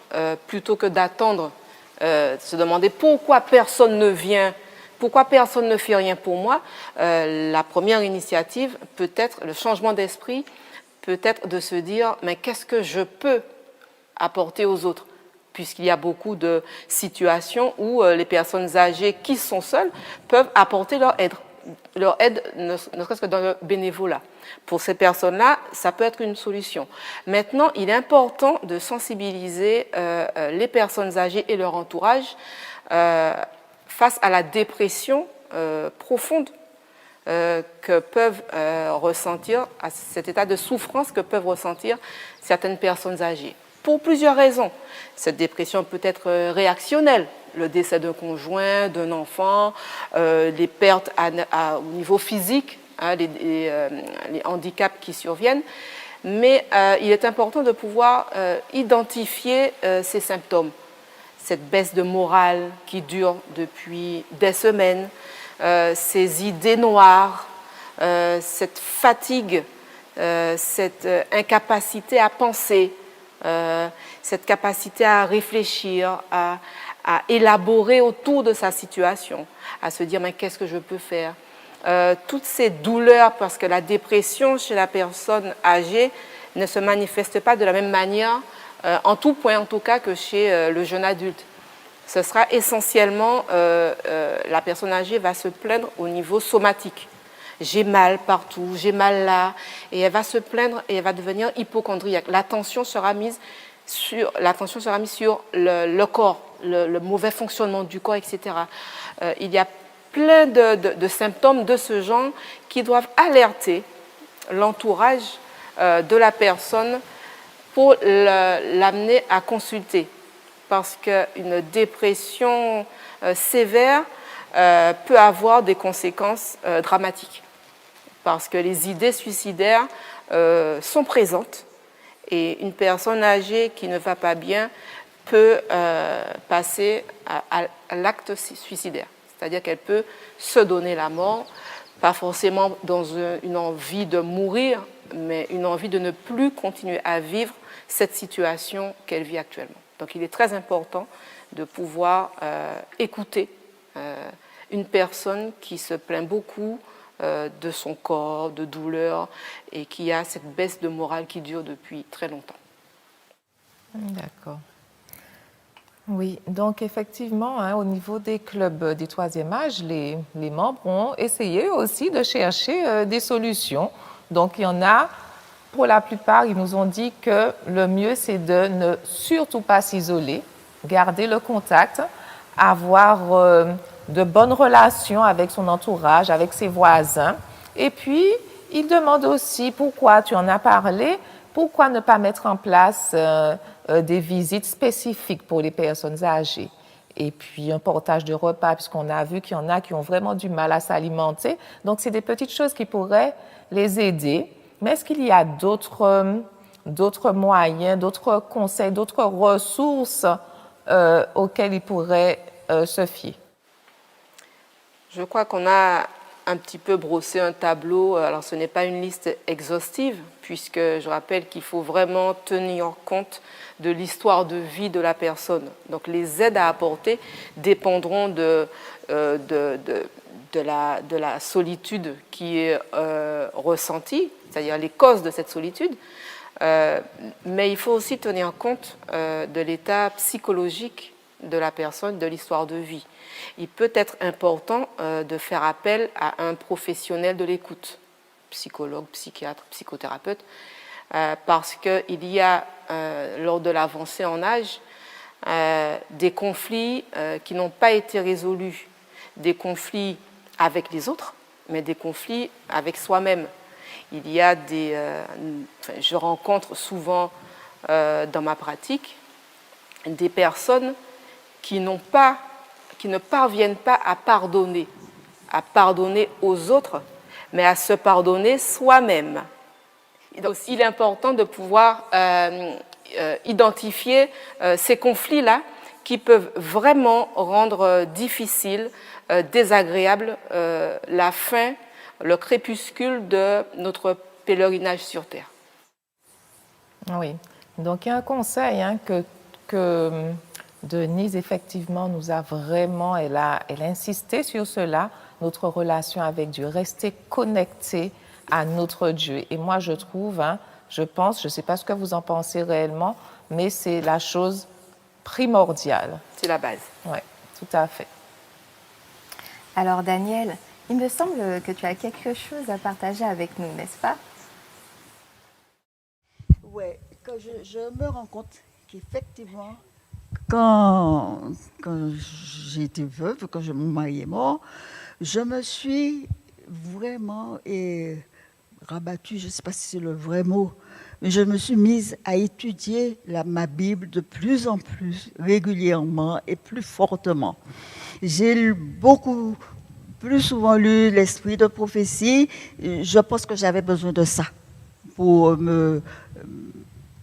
plutôt que d'attendre, se demander pourquoi personne ne vient, pourquoi personne ne fait rien pour moi. La première initiative peut être, le changement d'esprit peut être de se dire, mais qu'est-ce que je peux apporter aux autres? Puisqu'il y a beaucoup de situations où les personnes âgées qui sont seules peuvent apporter leur aide, ne serait-ce que dans le bénévolat. Pour ces personnes-là, ça peut être une solution. Maintenant, il est important de sensibiliser les personnes âgées et leur entourage face à la dépression profonde que peuvent ressentir, à cet état de souffrance que peuvent ressentir certaines personnes âgées. Pour plusieurs raisons. Cette dépression peut être réactionnelle, le décès d'un conjoint, d'un enfant, les pertes au niveau physique, les handicaps qui surviennent. mais il est important de pouvoir identifier ces symptômes. Cette baisse de morale qui dure depuis des semaines, ces idées noires, cette fatigue, cette incapacité à penser, cette capacité à réfléchir, à élaborer autour de sa situation, à se dire mais qu'est-ce que je peux faire, toutes ces douleurs, parce que la dépression chez la personne âgée ne se manifeste pas de la même manière, en tout point en tout cas, que chez le jeune adulte. Ce sera essentiellement, la personne âgée va se plaindre au niveau somatique. J'ai mal partout, j'ai mal là, et elle va se plaindre et elle va devenir hypocondriaque. L'attention sera mise sur le corps, le mauvais fonctionnement du corps, etc. Il y a plein de symptômes de ce genre qui doivent alerter l'entourage de la personne pour l'amener à consulter. Parce qu'une dépression sévère peut avoir des conséquences dramatiques. Parce que les idées suicidaires sont présentes et une personne âgée qui ne va pas bien peut passer à l'acte suicidaire. C'est-à-dire qu'elle peut se donner la mort, pas forcément dans une envie de mourir, mais une envie de ne plus continuer à vivre cette situation qu'elle vit actuellement. Donc il est très important de pouvoir écouter une personne qui se plaint beaucoup de son corps, de douleur, et qui a cette baisse de morale qui dure depuis très longtemps. D'accord. Oui, donc effectivement, au niveau des clubs du troisième âge, les membres ont essayé aussi de chercher des solutions. Donc il y en a, pour la plupart, ils nous ont dit que le mieux, c'est de ne surtout pas s'isoler, garder le contact, avoir de bonnes relations avec son entourage, avec ses voisins. Et puis, ils demandent aussi, pourquoi tu en as parlé, pourquoi ne pas mettre en place des visites spécifiques pour les personnes âgées. Et puis, un portage de repas, puisqu'on a vu qu'il y en a qui ont vraiment du mal à s'alimenter. Donc, c'est des petites choses qui pourraient les aider. Mais est-ce qu'il y a d'autres moyens, d'autres conseils, d'autres ressources auxquelles ils pourraient se fier? Je crois qu'on a un petit peu brossé un tableau. Alors, ce n'est pas une liste exhaustive, puisque je rappelle qu'il faut vraiment tenir compte de l'histoire de vie de la personne. Donc, les aides à apporter dépendront de la solitude qui est ressentie, c'est-à-dire les causes de cette solitude. Mais il faut aussi tenir compte de l'état psychologique de la personne, de l'histoire de vie. Il peut être important de faire appel à un professionnel de l'écoute, psychologue, psychiatre, psychothérapeute, parce qu'il y a, lors de l'avancée en âge, des conflits qui n'ont pas été résolus, des conflits avec les autres, mais des conflits avec soi-même. Il y a je rencontre souvent dans ma pratique des personnes qui ne parviennent pas à pardonner aux autres, mais à se pardonner soi-même. Donc, il est important de pouvoir identifier ces conflits-là qui peuvent vraiment rendre difficile, désagréable la fin, le crépuscule de notre pèlerinage sur Terre. Oui, donc il y a un conseil que Denise, effectivement, nous a vraiment, elle a insisté sur cela, notre relation avec Dieu, rester connecté à notre Dieu. Et moi, je trouve, je pense, je ne sais pas ce que vous en pensez réellement, mais c'est la chose primordiale. C'est la base. Oui, tout à fait. Alors Daniel, il me semble que tu as quelque chose à partager avec nous, n'est-ce pas? Oui, je me rends compte qu'effectivement, quand j'ai été veuve, quand mon mari est mort, je me suis vraiment rabattue, je ne sais pas si c'est le vrai mot, mais je me suis mise à étudier ma Bible de plus en plus régulièrement et plus fortement. J'ai beaucoup plus souvent lu l'Esprit de prophétie. Je pense que j'avais besoin de ça pour me,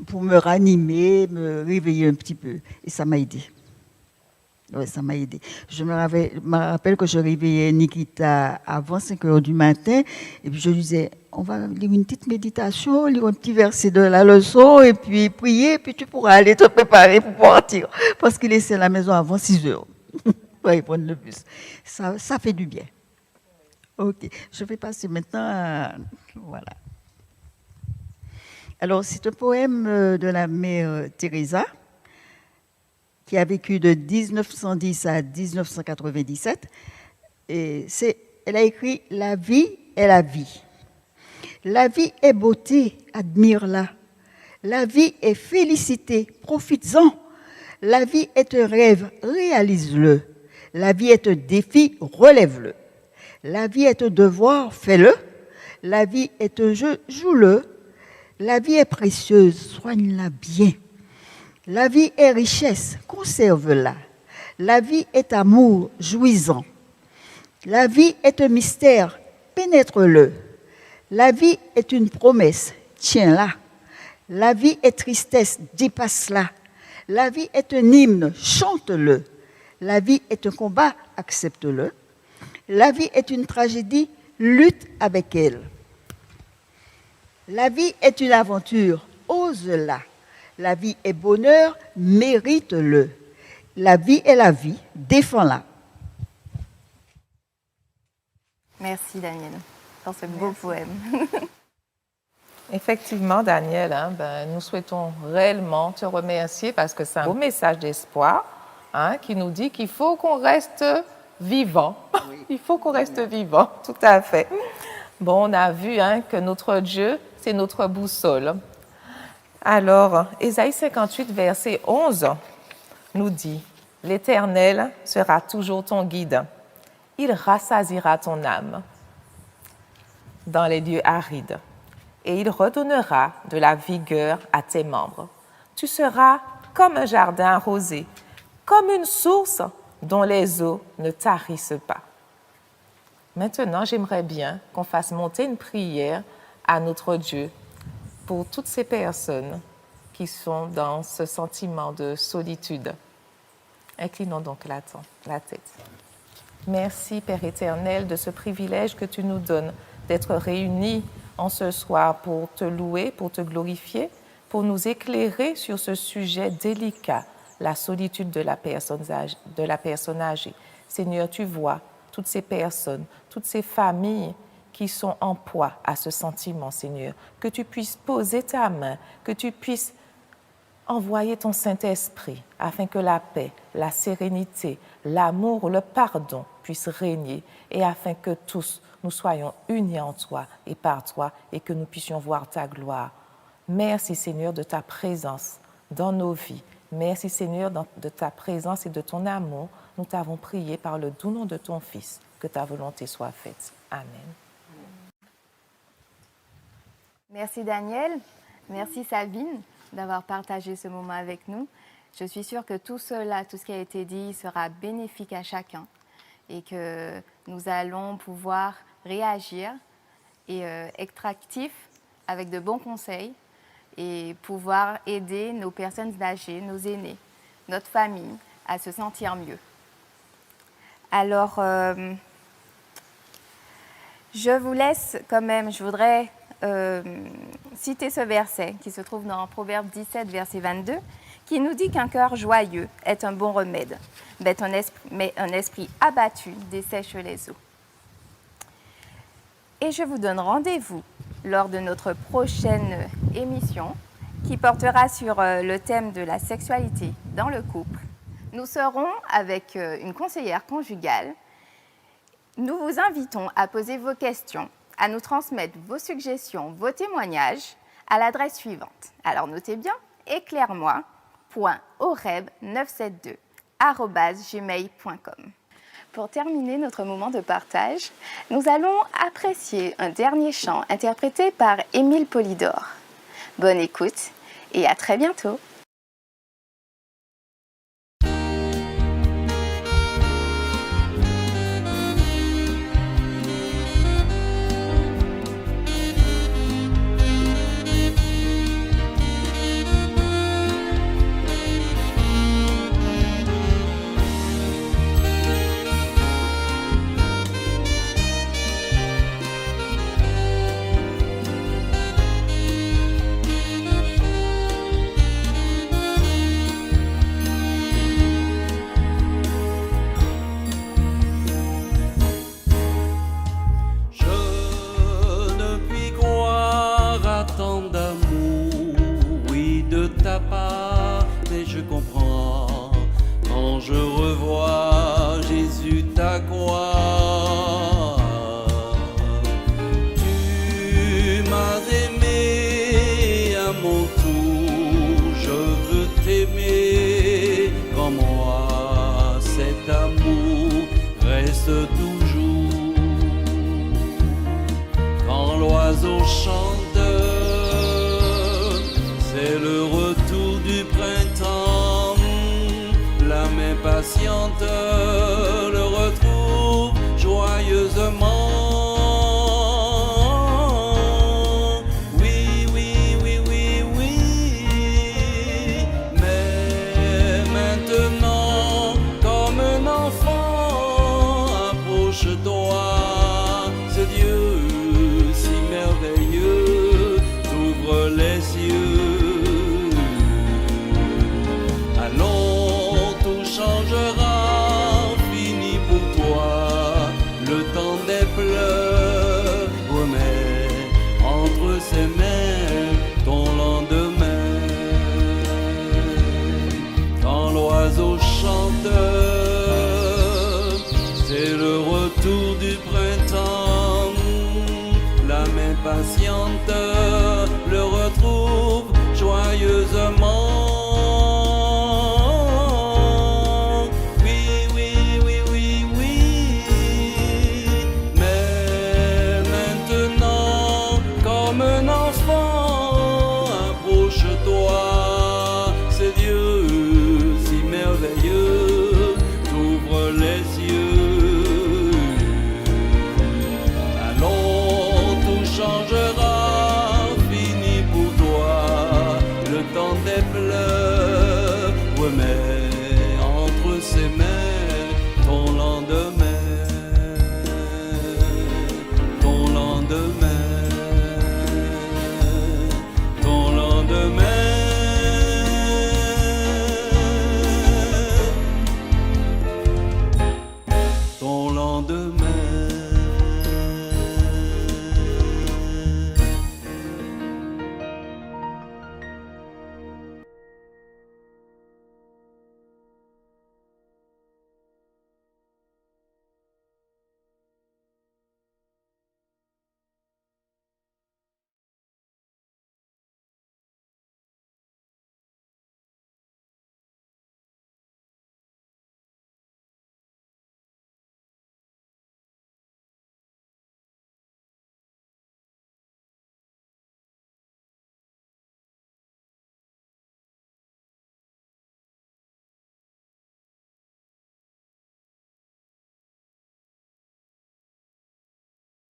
pour me ranimer, me réveiller un petit peu. Et ça m'a aidé. Oui, ça m'a aidé. Je me rappelle que je réveillais Nikita avant 5 heures du matin et puis je lui disais, on va lire une petite méditation, lire un petit verset de la leçon et puis prier, puis tu pourras aller te préparer pour partir. Parce qu'il laissait la maison avant 6 heures pour aller prendre le bus. Ça fait du bien. Ok, je vais passer maintenant à... Voilà. Alors, c'est un poème de la mère Teresa, qui a vécu de 1910 à 1997. Et elle a écrit « La vie est la vie. La vie est beauté, admire-la. La vie est félicité, profites-en. La vie est un rêve, réalise-le. La vie est un défi, relève-le. La vie est un devoir, fais-le. La vie est un jeu, joue-le. La vie est précieuse, soigne-la bien. La vie est richesse, conserve-la. La vie est amour, jouis-en. La vie est un mystère, pénètre-le. La vie est une promesse, tiens-la. La vie est tristesse, dépasse-la. La vie est un hymne, chante-le. La vie est un combat, accepte-le. La vie est une tragédie, lutte avec elle. La vie est une aventure, ose-la. La vie est bonheur, mérite-le. La vie est la vie, défends-la. Merci Daniel pour ce beau poème. Effectivement, Daniel, nous souhaitons réellement te remercier parce que c'est un beau message d'espoir qui nous dit qu'il faut qu'on reste vivant. Oui. Il faut qu'on reste vivant, tout à fait. Bon, on a vu que notre Dieu, c'est notre boussole. Alors, Ésaïe 58, verset 11 nous dit « L'Éternel sera toujours ton guide. Il rassasiera ton âme dans les lieux arides et il redonnera de la vigueur à tes membres. Tu seras comme un jardin arrosé, comme une source dont les eaux ne tarissent pas. » Maintenant, j'aimerais bien qu'on fasse monter une prière à notre Dieu pour toutes ces personnes qui sont dans ce sentiment de solitude. Inclinons donc la tête. Merci, Père éternel, de ce privilège que tu nous donnes d'être réunis en ce soir pour te louer, pour te glorifier, pour nous éclairer sur ce sujet délicat, la solitude de la personne âgée. Seigneur, tu vois toutes ces personnes, toutes ces familles qui sont en proie à ce sentiment, Seigneur. Que tu puisses poser ta main, que tu puisses envoyer ton Saint-Esprit afin que la paix, la sérénité, l'amour, le pardon puissent régner et afin que tous nous soyons unis en toi et par toi et que nous puissions voir ta gloire. Merci, Seigneur, de ta présence dans nos vies. Merci, Seigneur, de ta présence et de ton amour. Nous t'avons prié par le doux nom de ton Fils, que ta volonté soit faite. Amen. Merci Daniel, merci Sabine d'avoir partagé ce moment avec nous. Je suis sûre que tout cela, tout ce qui a été dit sera bénéfique à chacun et que nous allons pouvoir réagir et être actifs avec de bons conseils et pouvoir aider nos personnes âgées, nos aînés, notre famille à se sentir mieux. Alors, je vous laisse quand même, je voudrais citer ce verset qui se trouve dans Proverbe 17, verset 22, qui nous dit qu'un cœur joyeux est un bon remède, mais un esprit abattu dessèche les eaux. Et je vous donne rendez-vous lors de notre prochaine émission qui portera sur le thème de la sexualité dans le couple. Nous serons avec une conseillère conjugale. Nous vous invitons à poser vos questions, à nous transmettre vos suggestions, vos témoignages à l'adresse suivante. Alors notez bien, éclaire-moi.oreb972@gmail.com. Pour terminer notre moment de partage, nous allons apprécier un dernier chant interprété par Émile Polydor. Bonne écoute et à très bientôt. je comprends quand je revois Jésus ta croix. Tu m'as aimé à mon tour, je veux t'aimer comme moi. Cet amour reste toujours. Quand l'oiseau chante, c'est le retour du printemps. La main patiente